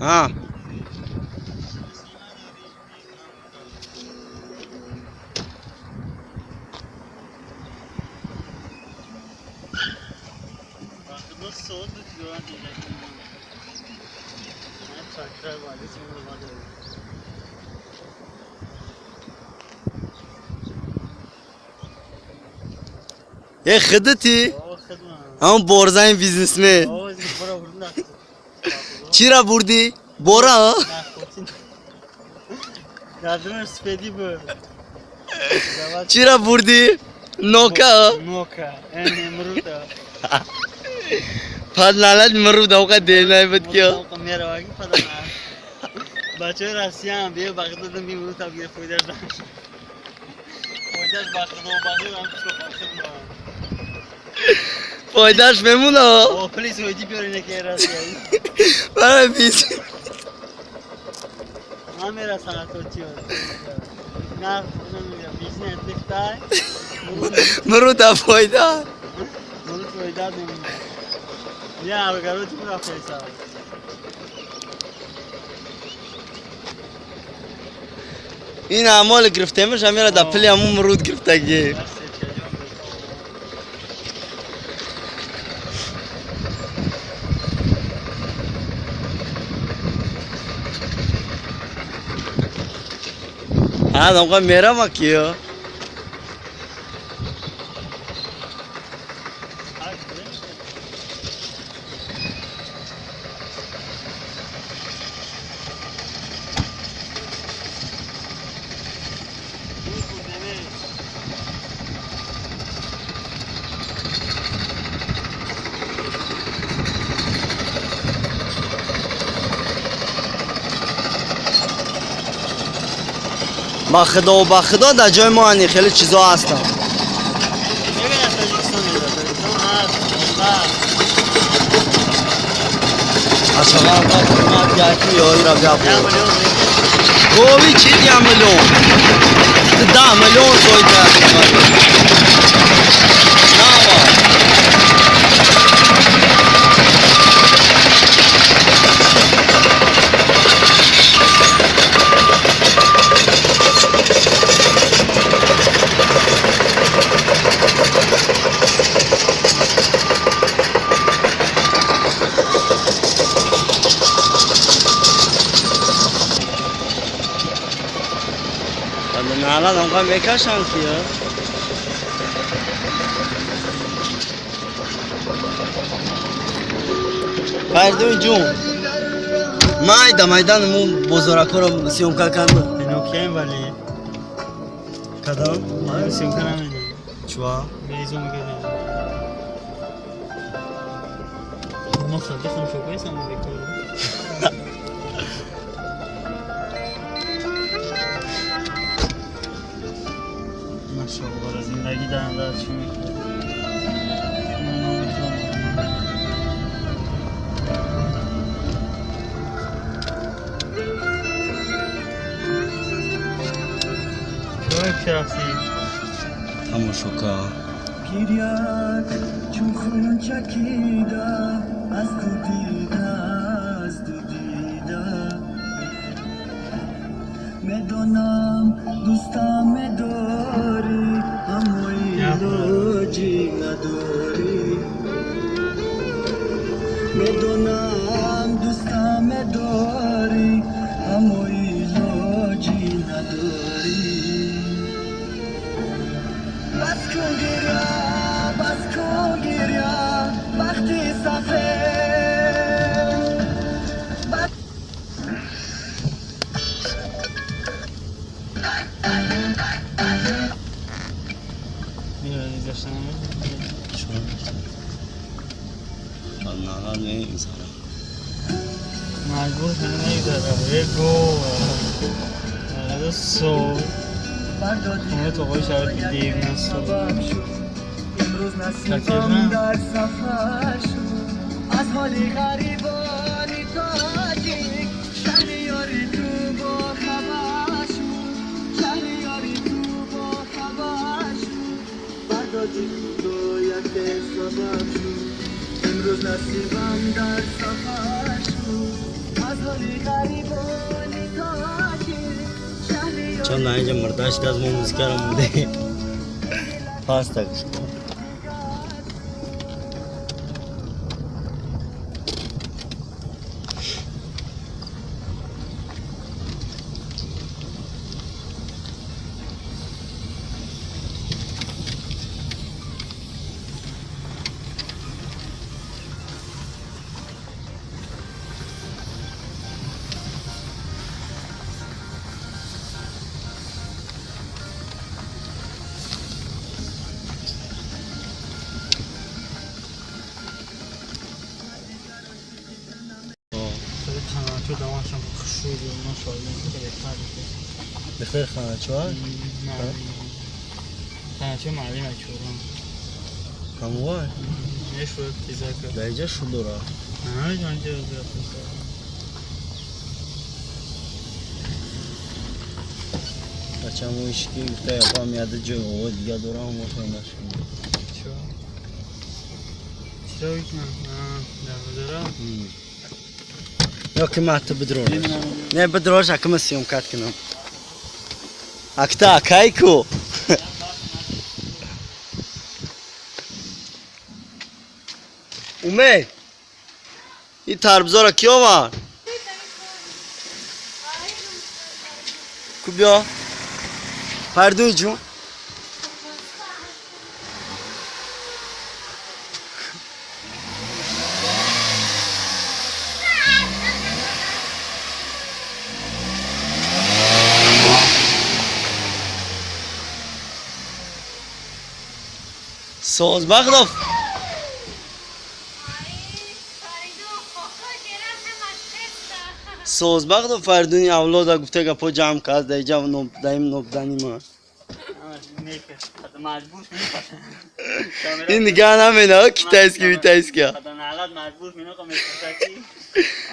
ها یه خدتی؟ همون برزن بیزنسمن چی را بردی؟ بورا؟ چی را بردی؟ نوکا؟ نوکا این مرودا پد نالد مرود اوقات دیلنای بود کیا میره واقعی پدر بچه راسیان بیه باقی دادم بیم رو تا بگیره فایدهش داشت فایدهش باقی دو باقی هم شو خرسه فایدهش بمونه او پلیس ویدی بیارینه که راسیایی برای بیز همه راسانه تو چی هست نه بیزنس نکتای مرود فایده مرود فایده نمیده یا اگرو چی برای فیسا این اعمال گرفته میشه میره در پلی همون مرود گرفتگی ها دمقا میره ما کیو با خدا در جای ما هنی خیلی چیزا هستن اشغال با خدمت گرتی یا را بیا گوی چی 10 میلیون 10 میلیون توی نالا دمقا میکشن کیا فردوی جون مایدان مو بزرگا رو سیمکا کنده اینو کیم ولی کدام من سیمکا نمیدونم چوا بیزون میگه ما صدقم شو پیسم میکنم ماشاءالله زندگی دارم چی میکنه تماشاکا گریت چون خون چکیدم از تو دیدم میدونم دوستم میداری اما ایلاجی نداری میدونم دوستم میداری اما ایلاجی نداری بس کن گریا وقتی صفه میرونی گشتن چون نالا نیست مجبور کنه نگذاره بگو آره سو خونه تو قوی شرط دیو نستو امروز نصیبم در سفر شد از حالی غریبانی تاجیک شهریاری تو با خبر شد شهریاری تو با خبر شد بردادی تو یک سبب شد امروز نصیبم در سفر شد از حال غریبانی تاجیک شهریاری چند اینجا مرداش که از ما موزیک رو مونده پاس تکش کن تو دواشم خشوع ماشاءالله خیلی بخیر خانه چوار؟ چه معلم چورم هموار؟ یه شوید تیزه کرد در اینجا شلو را همه جانجه رو زیاد میسا بچه همون ایشکی گفته یپا میاده جو او دیگه دورا هم موتور نشون چرا بکنم؟ در بزرا؟ یا که محته بدرور نه بدرورش اکم سیوم کت کنم اکتا اکای کو اومه این تربزارا کی آور؟ کو بیا پردوی جون ساز بغداف ساز بغداف فردونی اولادا گفته که پا جمع کرد در اینجا دایم نبدنی ما مجبور این نگاه نمیده کی تایسکی بی تایسکی خدا نعلت مجبور مینو که میکشکی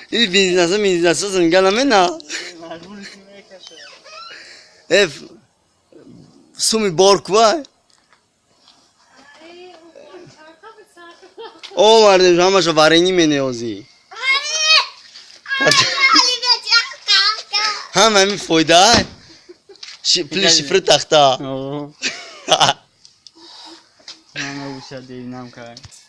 این بینزنسا نگاه نمیده مجبور میکشه اف سومی بارکوای او مردم همشو ورینی می نیازی هم همین فایده پلی شفر تخته من او شد دیدنم کرد